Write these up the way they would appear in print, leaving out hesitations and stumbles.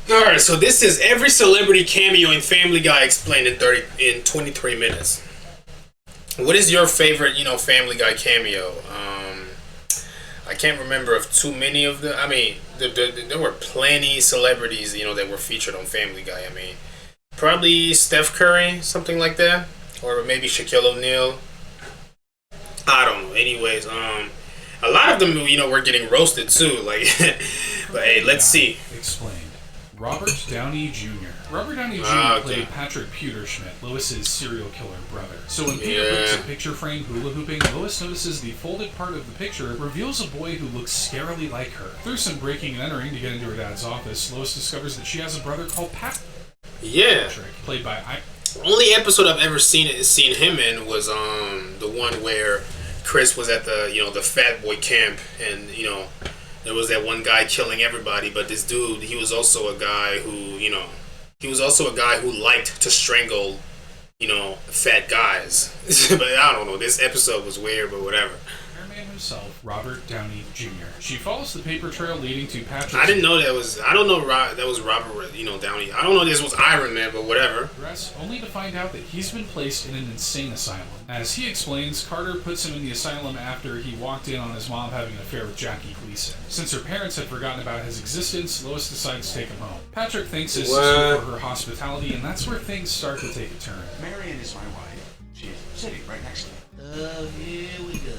Alright, so this is every celebrity cameo in Family Guy explained in 23 minutes. What is your favorite, Family Guy cameo? I can't remember of too many of them. I mean, there were plenty celebrities, that were featured on Family Guy. I mean, probably Steph Curry, something like that, or maybe Shaquille O'Neal. I don't know. Anyways, a lot of them, were getting roasted too. Like, but hey, let's see. Explained. Robert Downey Jr. Robert Downey Jr. Played Patrick Pewterschmidt, Lois's serial killer brother. So when Peter breaks a picture frame hula hooping, Lois notices the folded part of the picture reveals a boy who looks scarily like her. Through some breaking and entering to get into her dad's office, Lois discovers that she has a brother called Patrick, played by Only episode I've ever seen him in was the one where Chris was at the fat boy camp, and there was that one guy killing everybody, but this dude, he was also a guy who liked to strangle, fat guys. But I don't know, this episode was weird, but whatever. Airman himself, Robert Downey Jr. She follows the paper trail leading to Patrick's... I didn't know that was... I don't know that was Robert, Downey. I don't know this was Iron Man, but whatever. Only to find out that he's been placed in an insane asylum. As he explains, Carter puts him in the asylum after he walked in on his mom having an affair with Jackie Gleason. Since her parents had forgotten about his existence, Lois decides to take him home. Patrick thanks his sister for her hospitality, and that's where things start to take a turn. Marion is my wife. She's sitting right next to me. Oh, here we go.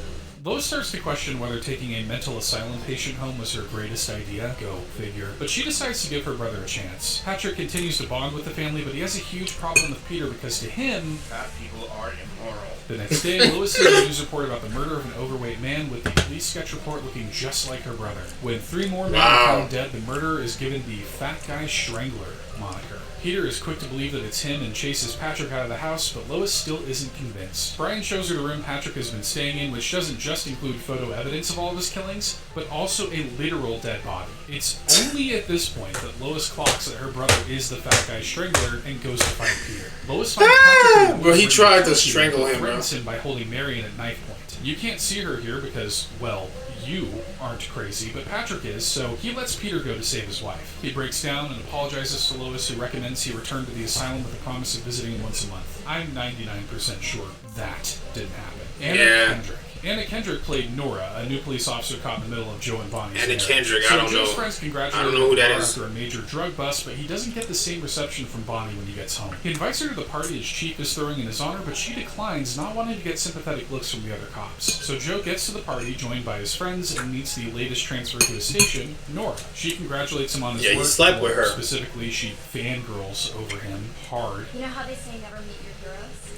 Lois starts to question whether taking a mental asylum patient home was her greatest idea. Go figure. But she decides to give her brother a chance. Patrick continues to bond with the family, but he has a huge problem with Peter because to him, fat people are immoral. The next day, Lois sees a news report about the murder of an overweight man with the police sketch report looking just like her brother. When 3 more men are found dead, the murderer is given the Fat Guy Strangler moniker. Peter is quick to believe that it's him and chases Patrick out of the house, but Lois still isn't convinced. Brian shows her the room Patrick has been staying in, which doesn't just include photo evidence of all of his killings, but also a literal dead body. It's only at this point that Lois clocks that her brother is the Fat Guy Strangler and goes to fight Peter. Lois finds Patrick... Well, he tried to strangle him, bro. Threatens him by holding Marion at knife point. You can't see her here because, well, you aren't crazy, but Patrick is, so he lets Peter go to save his wife. He breaks down and apologizes to Lois, who recommends he return to the asylum with the promise of visiting once a month. I'm 99% sure that didn't happen. Anna Kendrick played Nora, a new police officer caught in the middle of Joe and Bonnie's Anna Kendrick, I don't Joe's know. friends congratulate I don't know who that is. After a major drug bust, but he doesn't get the same reception from Bonnie when he gets home. He invites her to the party his chief is throwing in his honor, but she declines, not wanting to get sympathetic looks from the other cops. So Joe gets to the party, joined by his friends, and meets the latest transfer to his station, Nora. She congratulates him on his work. Yeah, he slept with her. Specifically, she fangirls over him hard. You know how they say never meet your heroes?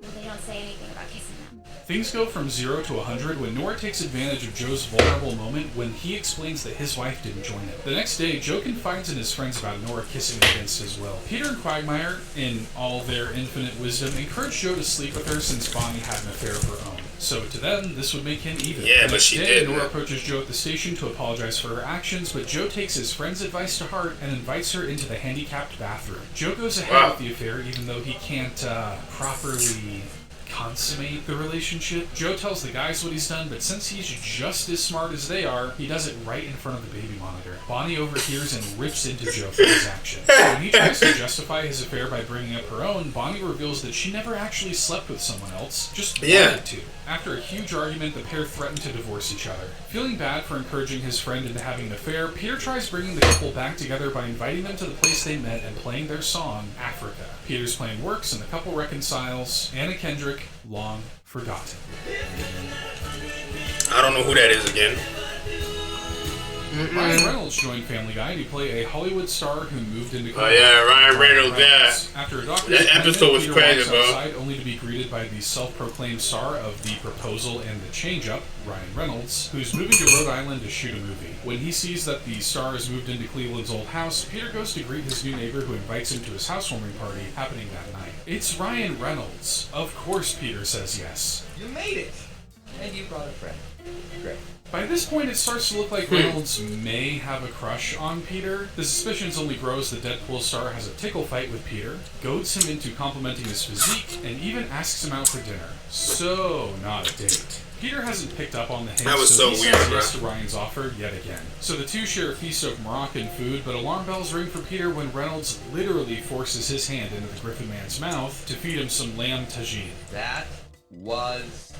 Well, they don't say anything about kissing them. Things go from 0 to 100 when Nora takes advantage of Joe's vulnerable moment when he explains that his wife didn't join him. The next day, Joe confides in his friends about Nora kissing against his will. Peter and Quagmire, in all their infinite wisdom, encourage Joe to sleep with her since Bonnie had an affair of her own. So to them, this would make him even. Yeah, but she did. Nora approaches Joe at the station to apologize for her actions, but Joe takes his friend's advice to heart and invites her into the handicapped bathroom. Joe goes ahead with the affair, even though he can't properly consummate the relationship. Joe tells the guys what he's done, but since he's just as smart as they are, he does it right in front of the baby monitor. Bonnie overhears and rips into Joe for his actions. When he tries to justify his affair by bringing up her own, Bonnie reveals that she never actually slept with someone else, just wanted to. After a huge argument, the pair threaten to divorce each other. Feeling bad for encouraging his friend into having an affair, Peter tries bringing the couple back together by inviting them to the place they met and playing their song, Africa. Peter's plan works and the couple reconciles. Anna Kendrick, long forgotten. I don't know who that is again. Ryan Reynolds joined Family Guy to play a Hollywood star who moved into Ryan Reynolds, After a doctor's that episode was Peter crazy, walks bro. outside only to be greeted by the self-proclaimed star of The Proposal and The Change-Up, Ryan Reynolds, who's moving to Rhode Island to shoot a movie. When he sees that the star has moved into Cleveland's old house, Peter goes to greet his new neighbor who invites him to his housewarming party happening that night. It's Ryan Reynolds. Of course Peter says yes. You made it! And you brought a friend. Great. By this point, it starts to look like Reynolds may have a crush on Peter. The suspicions only grow as the Deadpool star has a tickle fight with Peter, goads him into complimenting his physique, and even asks him out for dinner. So, not a date. Peter hasn't picked up on the hint, That was so he weird, says bro. yes to Ryan's offer yet again. So the two share a feast of Moroccan food, but alarm bells ring for Peter when Reynolds literally forces his hand into the Griffin man's mouth to feed him some lamb tagine. That was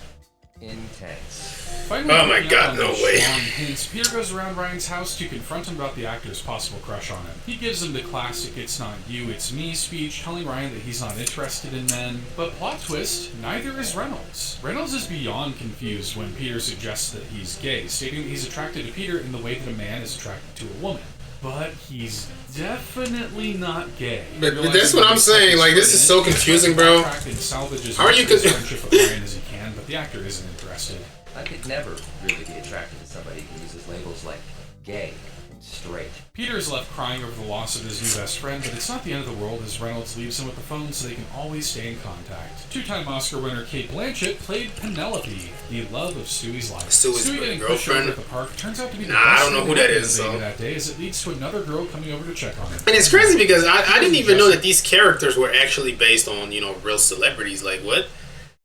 intense. Finally, Oh my picking up God, on no those way. strong hints, Peter goes around Ryan's house to confront him about the actor's possible crush on him. He gives him the classic "it's not you, it's me" speech, telling Ryan that he's not interested in men. But plot twist, neither is Reynolds. Reynolds is beyond confused when Peter suggests that he's gay, stating that he's attracted to Peter in the way that a man is attracted to a woman. But he's definitely not gay. But that's what I'm saying. Like, this is so confusing, bro. How are you? Friendship with Ryan as he can, but the actor isn't interested. I could never really be attracted to somebody who uses labels like gay and straight. Peter's left crying over the loss of his new best friend, but it's not the end of the world as Reynolds leaves him with the phone so they can always stay in contact. Two-time Oscar winner Cate Blanchett played Penelope, the love of Stewie's life. Stewie's getting pushed girlfriend. over at the park turns out to be the Nah, I best don't know thing who that that happened is, to the baby so. that day, as it leads to another girl coming over to check on him. And it's crazy because I didn't even know that these characters were actually based on, you know, real celebrities. Like, what?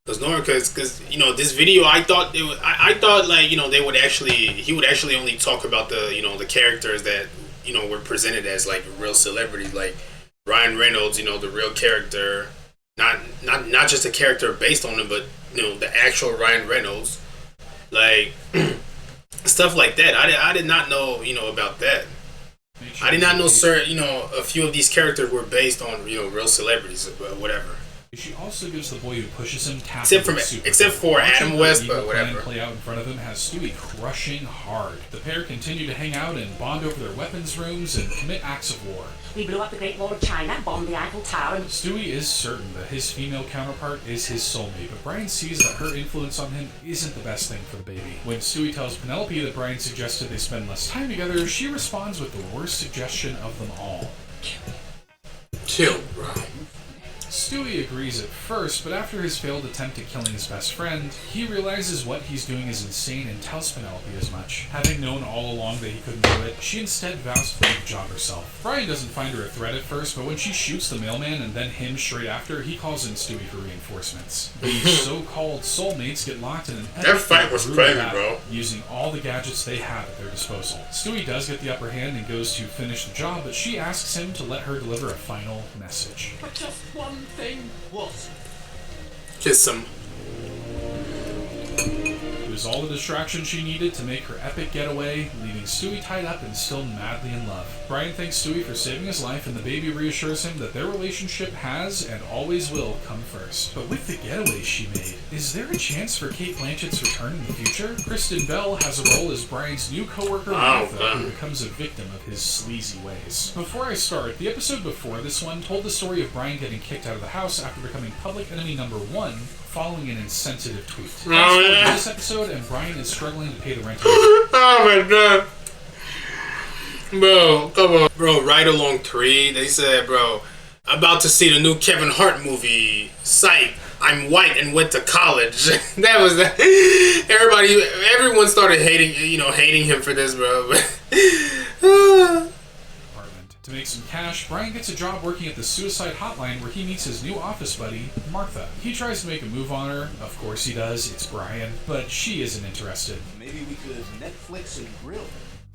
Because you know, this video, I thought I thought, like, you know, he would actually only talk about the, you know, the characters that, you know, were presented as like real celebrities, like Ryan Reynolds, you know, the real character, not just a character based on him, but, you know, the actual Ryan Reynolds, like stuff like that. I did not know, you know, about that. I did not know, sir, you know, a few of these characters were based on, you know, real celebrities or whatever. She also gives the boy who pushes him tapping Except for Adam West, but whatever. Play out in front of him has Stewie crushing hard. The pair continue to hang out and bond over their weapons rooms and commit acts of war. We blew up the Great Wall of China, bombed the Eiffel Tower, and Stewie is certain that his female counterpart is his soulmate, but Brian sees that her influence on him isn't the best thing for the baby. When Stewie tells Penelope that Brian suggested they spend less time together, she responds with the worst suggestion of them all. Chill, bro. Stewie agrees at first, but after his failed attempt at killing his best friend, he realizes what he's doing is insane and tells Penelope as much. Having known all along that he couldn't do it, she instead vows to do the job herself. Brian doesn't find her a threat at first, but when she shoots the mailman and then him straight after, he calls in Stewie for reinforcements. The so-called soulmates get locked in an That fight was crazy, bro. using all the gadgets they have at their disposal. Stewie does get the upper hand and goes to finish the job, but she asks him to let her deliver a final message. But just one thing was. Kiss him. It was all the distraction she needed to make her epic getaway, leaving Stewie tied up and still madly in love. Brian thanks Stewie for saving his life, and the baby reassures him that their relationship has and always will come first. But with the getaway she made, is there a chance for Cate Blanchett's return in the future? Kristen Bell has a role as Brian's new coworker Martha, who becomes a victim of his sleazy ways. Before I start, the episode before this one told the story of Brian getting kicked out of the house after becoming public enemy number 1 following an insensitive tweet. This episode, and Brian is struggling to pay the rent. Oh my god. Bro, come on. Bro, Ride Along 3, they said, bro, about to see the new Kevin Hart movie, Psych, I'm white and went to college. That was, everyone started hating him for this, bro. To make some cash, Brian gets a job working at the suicide hotline where he meets his new office buddy, Martha. He tries to make a move on her. Of course he does, it's Brian. But she isn't interested. Maybe we could Netflix and grill.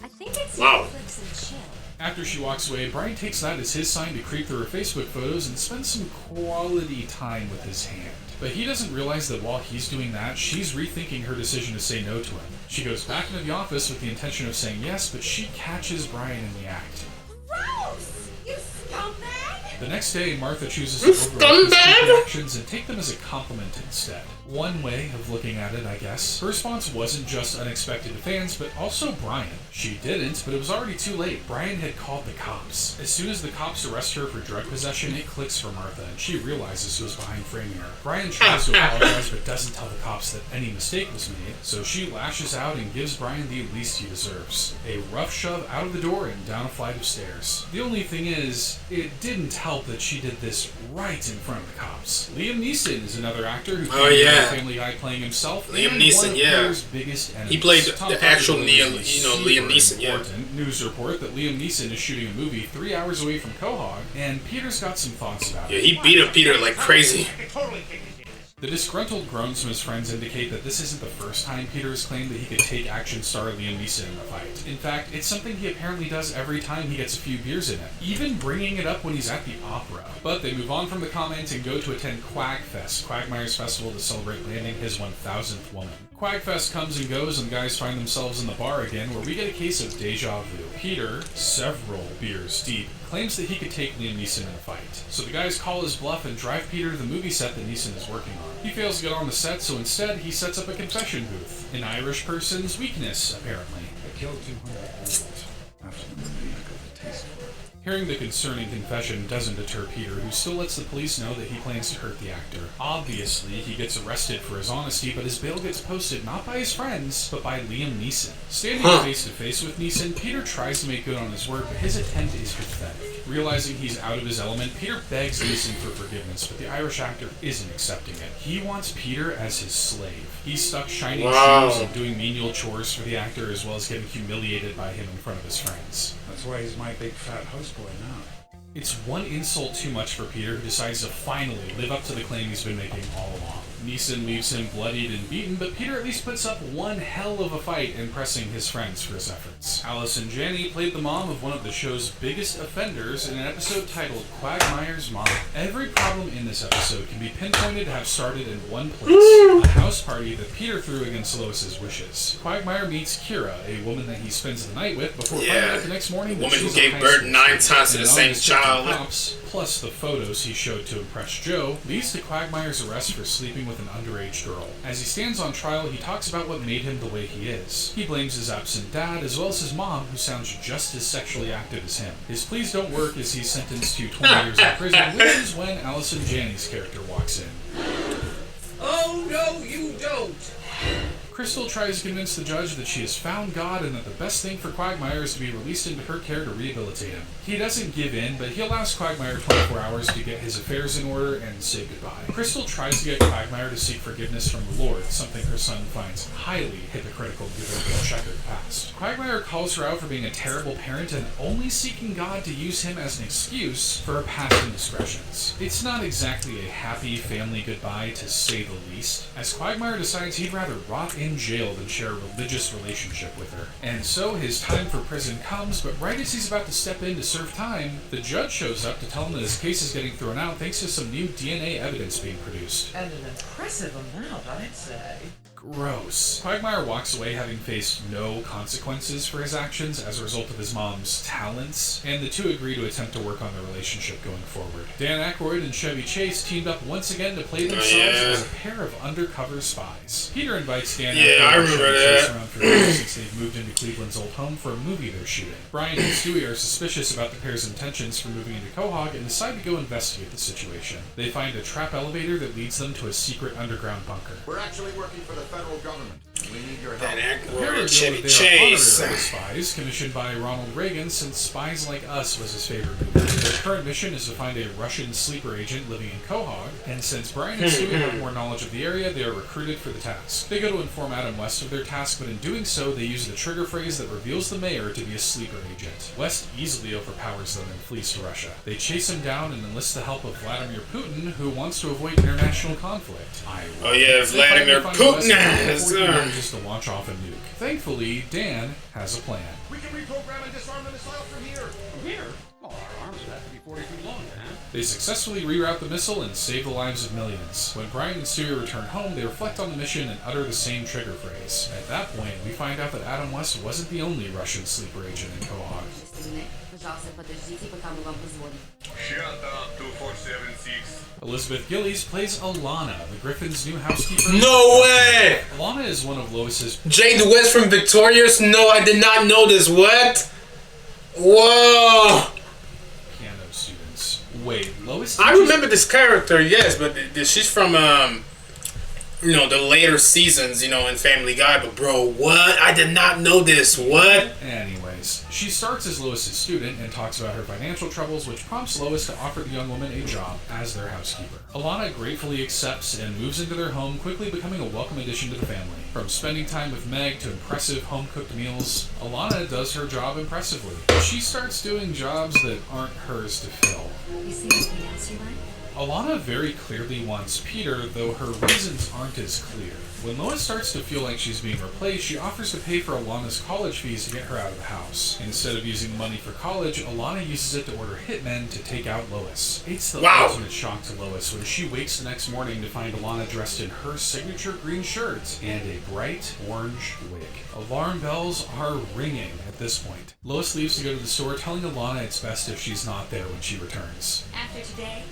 I think it's Wow. Netflix and chill. After she walks away, Brian takes that as his sign to creep through her Facebook photos and spend some quality time with his hand. But he doesn't realize that while he's doing that, she's rethinking her decision to say no to him. She goes back into the office with the intention of saying yes, but she catches Brian in the act. Gross! You scumbag! The next day, Martha chooses to overlook his stupid actions and take them as a compliment instead. One way of looking at it, I guess. Her response wasn't just unexpected to fans, but also Brian. She didn't, but it was already too late. Brian had called the cops. As soon as the cops arrest her for drug possession, it clicks for Martha, and she realizes who was behind framing her. Brian tries to apologize, but doesn't tell the cops that any mistake was made, so she lashes out and gives Brian the least he deserves. A rough shove out of the door and down a flight of stairs. The only thing is, it didn't help that she did this right in front of the cops. Liam Neeson is another actor who Family Guy playing himself. Liam and Neeson, one of yeah. Claire's biggest enemies. He played Top the five actual release is Liam Neeson, yeah. important. News report that Liam Neeson is shooting a movie 3 hours away from Quahog, and Peter's got some thoughts about Yeah, it. he beat up Peter like crazy. I could totally think he did this. The disgruntled groans from his friends indicate that this isn't the first time Peter has claimed that he could take action star Liam Neeson in a fight. In fact, it's something he apparently does every time he gets a few beers in him, even bringing it up when he's at the opera. But they move on from the comment and go to attend Quagfest, Quagmire's festival to celebrate landing his 1000th woman. Quagfest comes and goes, and the guys find themselves in the bar again, where we get a case of deja vu. Peter, several beers deep, claims that he could take Liam Neeson in a fight. So the guys call his bluff and drive Peter to the movie set that Neeson is working on. He fails to get on the set, so instead he sets up a confession booth. An Irish person's weakness, apparently. I killed 200 animals. Absolutely, I got the taste for it. Hearing the concerning confession doesn't deter Peter, who still lets the police know that he plans to hurt the actor. Obviously, he gets arrested for his honesty, but his bail gets posted not by his friends, but by Liam Neeson. Standing face to face with Neeson, Peter tries to make good on his word, but his attempt is pathetic. Realizing he's out of his element, Peter begs Neeson for forgiveness, but the Irish actor isn't accepting it. He wants Peter as his slave. He's stuck shining shoes and doing menial chores for the actor, as well as getting humiliated by him in front of his friends. That's why he's my big fat houseboy now. It's one insult too much for Peter, who decides to finally live up to the claim he's been making all along. Neeson leaves him bloodied and beaten, but Peter at least puts up one hell of a fight, impressing his friends for his efforts. Allison Janney played the mom of one of the show's biggest offenders in an episode titled Quagmire's Mom. Every problem in this episode can be pinpointed to have started in one place, a house party that Peter threw against Lois's wishes. Quagmire meets Kira, a woman that he spends the night with, before finding out the next morning that woman she's who gave birth 9 times to the same child. Props, plus the photos he showed to impress Joe, leads to Quagmire's arrest for sleeping with an underage girl. As he stands on trial, he talks about what made him the way he is. He blames his absent dad, as well as his mom, who sounds just as sexually active as him. His pleas don't work as he's sentenced to 20 years in prison, which is when Allison Janney's character walks in. Oh, no, you don't! Crystal tries to convince the judge that she has found God and that the best thing for Quagmire is to be released into her care to rehabilitate him. He doesn't give in, but he allows Quagmire 24 hours to get his affairs in order and say goodbye. Crystal tries to get Quagmire to seek forgiveness from the Lord, something her son finds highly hypocritical given her checkered past. Quagmire calls her out for being a terrible parent and only seeking God to use him as an excuse for her past indiscretions. It's not exactly a happy family goodbye, to say the least, as Quagmire decides he'd rather rot in jail than share a religious relationship with her. And so his time for prison comes, but right as he's about to step in to serve time, the judge shows up to tell him that his case is getting thrown out thanks to some new DNA evidence being produced. And an impressive amount, I'd say. Gross. Quagmire walks away having faced no consequences for his actions as a result of his mom's talents, and the two agree to attempt to work on their relationship going forward. Dan Aykroyd and Chevy Chase teamed up once again to play themselves as a pair of undercover spies. Peter invites Dan Aykroyd and Chevy Chase around for dinner since they've moved into Cleveland's old home for a movie they're shooting. Brian and Stewie are suspicious about the pair's intentions for moving into Quahog and decide to go investigate the situation. They find a trap elevator that leads them to a secret underground bunker. We're actually working for the federal government. We need your help. Dan The pair Aykroyd, reveal Chevy that they are Chase. honorary spies commissioned by Ronald Reagan, since Spies Like Us was his favorite movie. Their current mission is to find a Russian sleeper agent living in Quahog, and since Brian and Stewie have more knowledge of the area, they are recruited for the task. They go to inform Adam West of their task, but in doing so, they use the trigger phrase that reveals the mayor to be a sleeper agent. West easily overpowers them and flees to Russia. They chase him down and enlist the help of Vladimir Putin, who wants to avoid international conflict. Oh yeah, Vladimir Putin has just to launch off a nuke. Thankfully, Dan has a plan. We can reprogram and disarm the missile from here. From here? Oh, our arms would have to be 40 feet long, huh? They successfully reroute the missile and save the lives of millions. When Brian and Stewie return home, they reflect on the mission and utter the same trigger phrase. At that point, we find out that Adam West wasn't the only Russian sleeper agent in Quahog. Пожалуйста, подождите, пока мы вам позвоним. Shut up, 2476. Elizabeth Gillies plays Alana, the Griffin's new housekeeper. No way! Alana is one of Lois's... Jade West from Victorious? No, I did not know this. What? Whoa! piano students. Wait, Lois... I remember this character, yes, but she's from, you know, the later seasons, you know, in Family Guy. But bro, what? I did not know this. What? Anyways, she starts as Lois's student and talks about her financial troubles, which prompts Lois to offer the young woman a job as their housekeeper. Alana gratefully accepts and moves into their home, quickly becoming a welcome addition to the family. From spending time with Meg to impressive home-cooked meals, Alana does her job impressively. She starts doing jobs that aren't hers to fill. You see anything else you like? Alana very clearly wants Peter, though her reasons aren't as clear. When Lois starts to feel like she's being replaced, she offers to pay for Alana's college fees to get her out of the house. Instead of using money for college, Alana uses it to order hitmen to take out Lois. It's the ultimate shock to Lois when she wakes the next morning to find Alana dressed in her signature green shirt and a bright orange wig. Alarm bells are ringing at this point. Lois leaves to go to the store, telling Alana it's best if she's not there when she returns. After today,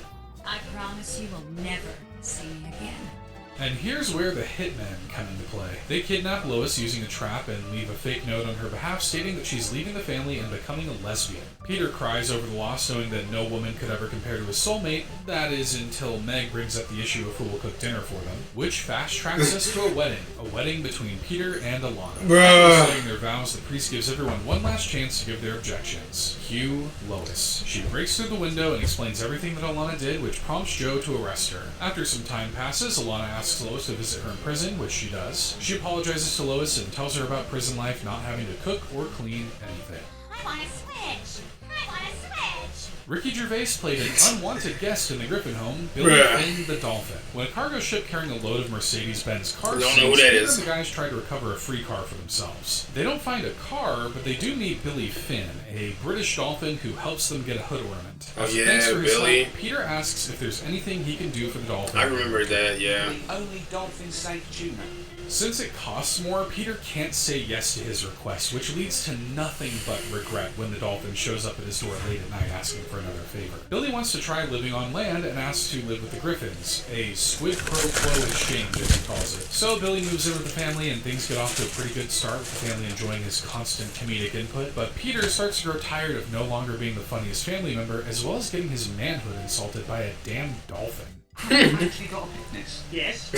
I promise you will never see me again. And here's where the hitmen come into play. They kidnap Lois using a trap and leave a fake note on her behalf stating that she's leaving the family and becoming a lesbian. Peter cries over the loss, knowing that no woman could ever compare to his soulmate. That is until Meg brings up the issue of who will cook dinner for them, which fast-tracks us to a wedding between Peter and Alana. After saying their vows, the priest gives everyone one last chance to give their objections. Cue Lois. She breaks through the window and explains everything that Alana did, which prompts Joe to arrest her. After some time passes, Alana asks Lois to visit her in prison, which she does. She apologizes to Lois and tells her about prison life, not having to cook or clean anything. I want to switch. I want to switch. Ricky Gervais played an unwanted guest in the Griffin home, Billy Finn the Dolphin. When a cargo ship carrying a load of Mercedes-Benz car sinks, Peter and the guys try to recover a free car for themselves. They don't find a car, but they do meet Billy Finn, a British dolphin who helps them get a hood ornament. As thanks for his help, Peter asks if there's anything he can do for the dolphin. I remember that, yeah. The only dolphin-safe tuna. Since it costs more, Peter can't say yes to his request, which leads to nothing but regret when the dolphin shows up at his door late at night asking for another favor. Billy wants to try living on land and asks to live with the Griffins, a squid pro quo exchange as he calls it. So Billy moves in with the family and things get off to a pretty good start with the family enjoying his constant comedic input, but Peter starts to grow tired of no longer being the funniest family member, as well as getting his manhood insulted by a damn dolphin. You've actually got a business. Yes.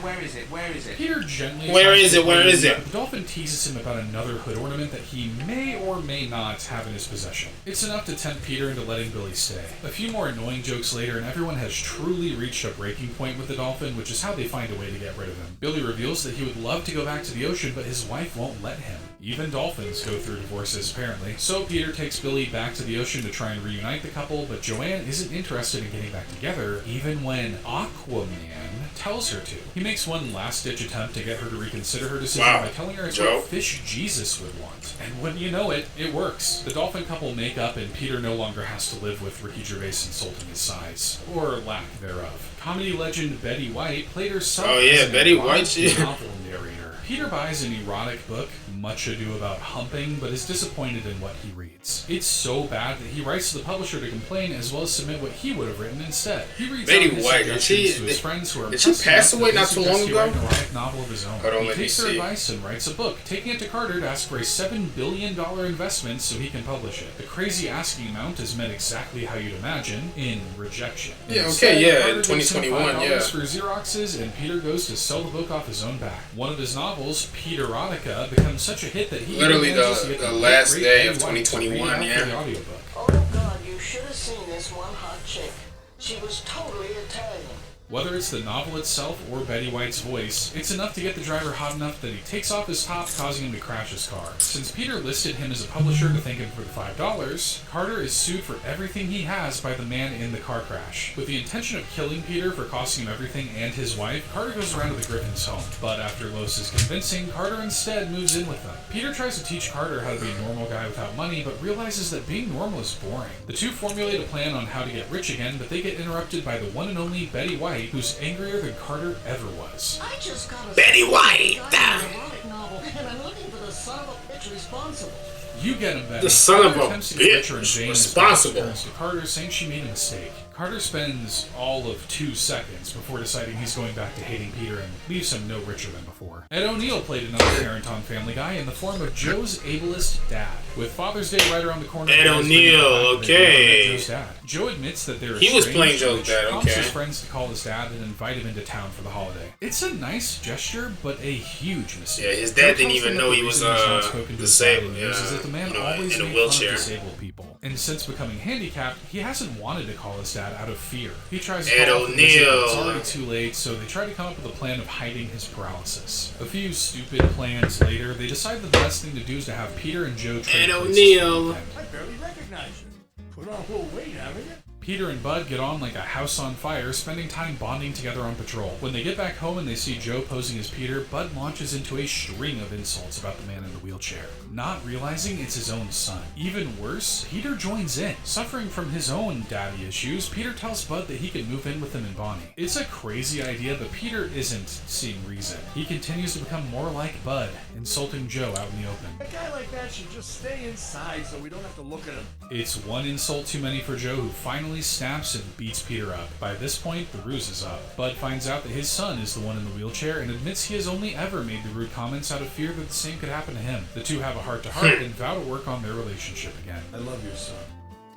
Where is it? Where is it? Peter gently Where is it? The dolphin teases him about another hood ornament that he may or may not have in his possession. It's enough to tempt Peter into letting Billy stay. A few more annoying jokes later, and everyone has truly reached a breaking point with the dolphin, which is how they find a way to get rid of him. Billy reveals that he would love to go back to the ocean, but his wife won't let him. Even dolphins go through divorces, apparently. So Peter takes Billy back to the ocean to try and reunite the couple, but Joanne isn't interested in getting back together, even when Aquaman tells her to. He makes one last-ditch attempt to get her to reconsider her decision by telling her it's what Fish Jesus would want. And when you know it, it works. The dolphin couple make up, and Peter no longer has to live with Ricky Gervais insulting his size, or lack thereof. Comedy legend Betty White played herself as Betty White novel narrator. Peter buys an erotic book, Much Ado About Humping, but is disappointed in what he reads. It's so bad that he writes to the publisher to complain, as well as submit what he would have written instead. He reads out his suggestions to his friends who are did she pass away not too long ago? An erotic novel of his own. He takes their advice and writes a book, taking it to Carter to ask for a $7 billion investment so he can publish it. The crazy asking amount is met exactly how you'd imagine, in rejection. Yeah, Instead, okay, yeah, Carter in gives him 2021, $5 yeah. for Xeroxes, and Peter goes to sell the book off his own back. One of his novels, Peterotica, becomes such a hit that he literally manages to get the last great day of Betty White to read 2021, out yeah. for the audiobook. Oh God, you should have seen this one hot chick. She was totally Italian. Whether it's the novel itself or Betty White's voice, it's enough to get the driver hot enough that he takes off his top, causing him to crash his car. Since Peter listed him as a publisher to thank him for the $5, Carter is sued for everything he has by the man in the car crash. With the intention of killing Peter for costing him everything and his wife, Carter goes around to the Griffin's home. But after Lois is convincing, Carter instead moves in with them. Peter tries to teach Carter how to be a normal guy without money, but realizes that being normal is boring. The two formulate a plan on how to get rich again, but they get interrupted by the one and only Betty White, who's angrier than Carter ever was. I just got a Betty White! erotic novel, and I'm looking for the son of a bitch responsible. You get him, Betty. The son of a Carter attempts to get richer in bitch vain responsible. turns to Carter, saying she made a mistake. Carter spends all of 2 seconds before deciding he's going back to hating Peter and leaves him no richer than before. Ed O'Neill played another parent on Family Guy in the form of Joe's ableist dad. With Father's Day right around the corner, Ed O'Neill, okay. Joe's dad. Joe admits that they're He was playing estranged, Joe's which dad, prompts okay. his friends to call his dad and invite him into town for the holiday. It's a nice gesture, but a huge mistake. Yeah, his dad Joe didn't tells even them know that he the was reason he's not spoken to his dad disabled, in years is that the man always in a made wheelchair. fun of disabled people. And since becoming handicapped, he hasn't wanted to call his dad out of fear. He tries to Ed call him, but it's O'Neill. already too late, so they try to come up with a plan of hiding his paralysis. A few stupid plans later, they decide that the best thing to do is to have Peter and Joe trade Ed places O'Neill. for the weekend. I barely recognize you. Put on a little weight, haven't you? Peter and Bud get on like a house on fire, spending time bonding together on patrol. When they get back home and they see Joe posing as Peter, Bud launches into a string of insults about the man in the wheelchair, not realizing it's his own son. Even worse, Peter joins in. Suffering from his own daddy issues, Peter tells Bud that he can move in with him and Bonnie. It's a crazy idea, but Peter isn't seeing reason. He continues to become more like Bud, insulting Joe out in the open. A guy like that should just stay inside so we don't have to look at him. It's one insult too many for Joe, who finally snaps and beats Peter up. By this point, the ruse is up. Bud finds out that his son is the one in the wheelchair and admits he has only ever made the rude comments out of fear that the same could happen to him. The two have a heart-to-heart and vow to work on their relationship again. I love your son.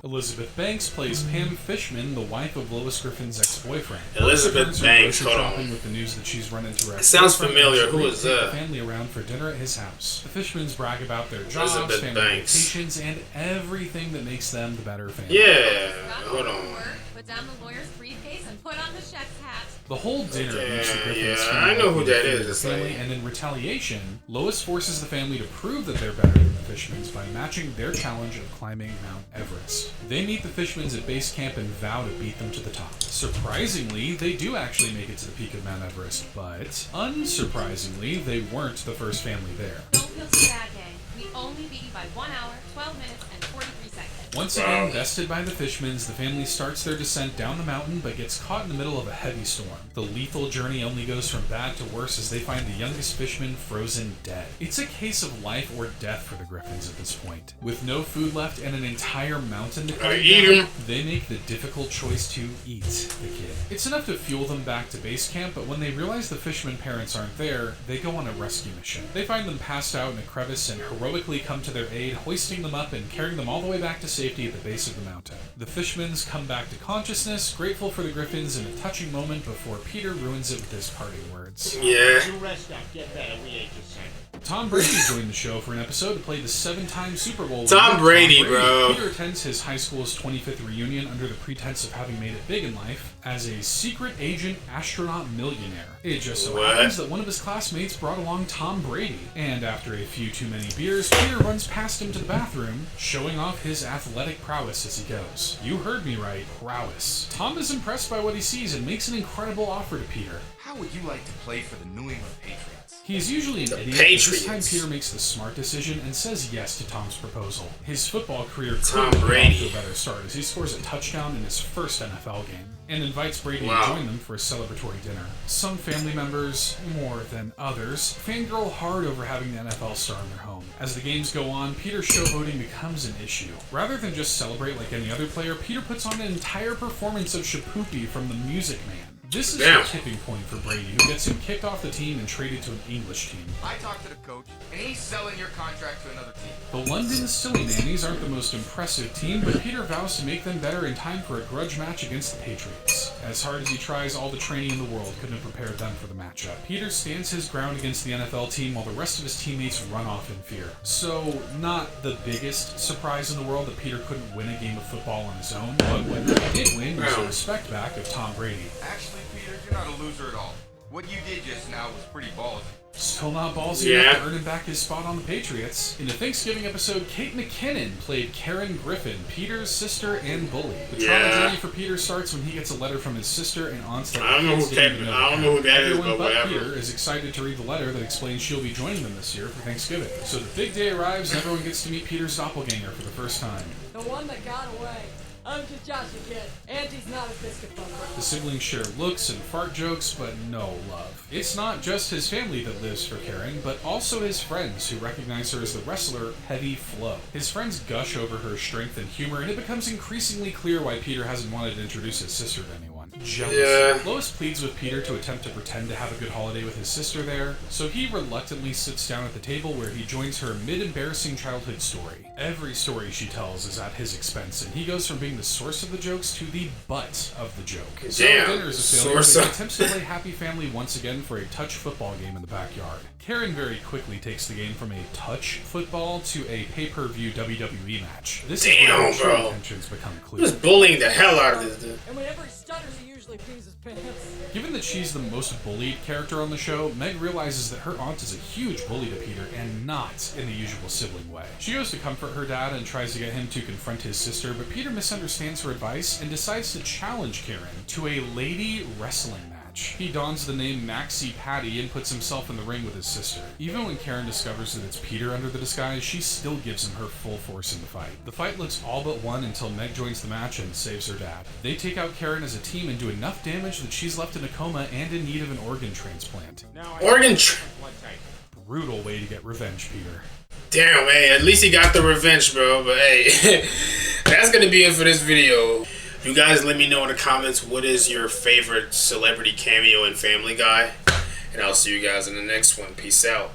Elizabeth Banks plays Pam Fishman, the wife of Lois Griffin's ex-boyfriend. Elizabeth Banks, hold on. With the news that she's run into her it sounds familiar. Who is that? The family around for dinner at his house. The Fishmans brag about their jobs, Elizabeth family Banks. vacations, and everything that makes them the better family. Yeah, hold on. Put down the lawyer's briefcase and put on the chef's hat. The whole dinner makes the Griffins Yeah, feel I know like who they're that the is. family, and in retaliation, Lois forces the family to prove that they're better than the Fishmans by matching their challenge of climbing Mount Everest. They meet the Fishmans at base camp and vow to beat them to the top. Surprisingly, they do actually make it to the peak of Mount Everest, but unsurprisingly, they weren't the first family there. Don't feel too bad, gang. We only beat you by 1 hour, 12 minutes, and 43 seconds. Once again, bested by the Fishmans, the family starts their descent down the mountain but gets caught in the middle of a heavy storm. The lethal journey only goes from bad to worse as they find the youngest Fishman frozen dead. It's a case of life or death for the Griffins at this point. With no food left and an entire mountain to climb down, they make the difficult choice to eat the kid. It's enough to fuel them back to base camp, but when they realize the Fishman parents aren't there, they go on a rescue mission. They find them passed out in a crevice and heroically come to their aid, hoisting them up and carrying them all the way back to safety at the base of the mountain. The Fishmans come back to consciousness, grateful for the Griffins in a touching moment before Peter ruins it with his parting words. Yeah. You rest up, get better, we ain't the same. Tom Brady joined the show for an episode to play the 7-time Super Bowl winner. Tom Brady, bro. Peter attends his high school's 25th reunion under the pretense of having made it big in life as a secret agent astronaut millionaire. It just so happens that one of his classmates brought along Tom Brady, and after a few too many beers, Peter runs past him to the bathroom, showing off his athletic prowess as he goes. You heard me right, prowess. Tom is impressed by what he sees and makes an incredible offer to Peter. How would you like to play for the New England Patriots? He's usually an idiot, but this time Peter makes the smart decision and says yes to Tom's proposal. His football career Tom couldn't Brady. get off to a better start as he scores a touchdown in his first NFL game and invites Brady to join them for a celebratory dinner. Some family members, more than others, fangirl hard over having the NFL star in their home. As the games go on, Peter's showboating becomes an issue. Rather than just celebrate like any other player, Peter puts on an entire performance of Shapoopy from the Music Man. This is the tipping point for Brady, who gets him kicked off the team and traded to an English team. I talked to the coach, and he's selling your contract to another team. The London Silly Nannies aren't the most impressive team, but Peter vows to make them better in time for a grudge match against the Patriots. As hard as he tries, all the training in the world couldn't have prepared them for the matchup. Peter stands his ground against the NFL team while the rest of his teammates run off in fear. So, not the biggest surprise in the world that Peter couldn't win a game of football on his own, but what he did win was the respect back of Tom Brady. Actually, Peter, you're not a loser at all. What you did just now was pretty ballsy. Still not ballsy enough to earn him back his spot on the Patriots. In the Thanksgiving episode, Kate McKinnon played Karen Griffin, Peter's sister and bully. The trauma journey for Peter starts when he gets a letter from his sister and aunts that I don't know who that is, Everyone but whatever. Peter is excited to read the letter that explains she'll be joining them this year for Thanksgiving. So the big day arrives and everyone gets to meet Peter's doppelganger for the first time. The one that got away. I'm just Joshua Kid. Auntie's not a biscuit fucker. The siblings share looks and fart jokes, but no love. It's not just his family that lives for Karen, but also his friends who recognize her as the wrestler Heavy Flo. His friends gush over her strength and humor, and it becomes increasingly clear why Peter hasn't wanted to introduce his sister to anyone. Jealous. Yeah. Lois pleads with Peter to attempt to pretend to have a good holiday with his sister there, so he reluctantly sits down at the table where he joins her mid-embarrassing childhood story. Every story she tells is at his expense, and he goes from being the source of the jokes to the butt of the joke. So dinner is a failure, but he attempts to play Happy Family once again for a touch football game in the backyard. Karen very quickly takes the game from a touch football to a pay-per-view WWE match. This is where the true intentions become clear. He was bullying the hell out of this dude. And whenever he stutters, he usually pees his pants. Given that she's the most bullied character on the show, Meg realizes that her aunt is a huge bully to Peter, and not in the usual sibling way. She goes to comfort her dad and tries to get him to confront his sister, but Peter misunderstands her advice and decides to challenge Karen to a lady wrestling match. He dons the name Maxie Patty and puts himself in the ring with his sister. Even when Karen discovers that it's Peter under the disguise, she still gives him her full force in the fight. The fight looks all but won until Meg joins the match and saves her dad. They take out Karen as a team and do enough damage that she's left in a coma and in need of an organ transplant. Brutal way to get revenge, Peter. Damn, hey, at least he got the revenge, bro. But hey, that's gonna be it for this video. You guys let me know in the comments what is your favorite celebrity cameo in Family Guy. And I'll see you guys in the next one. Peace out.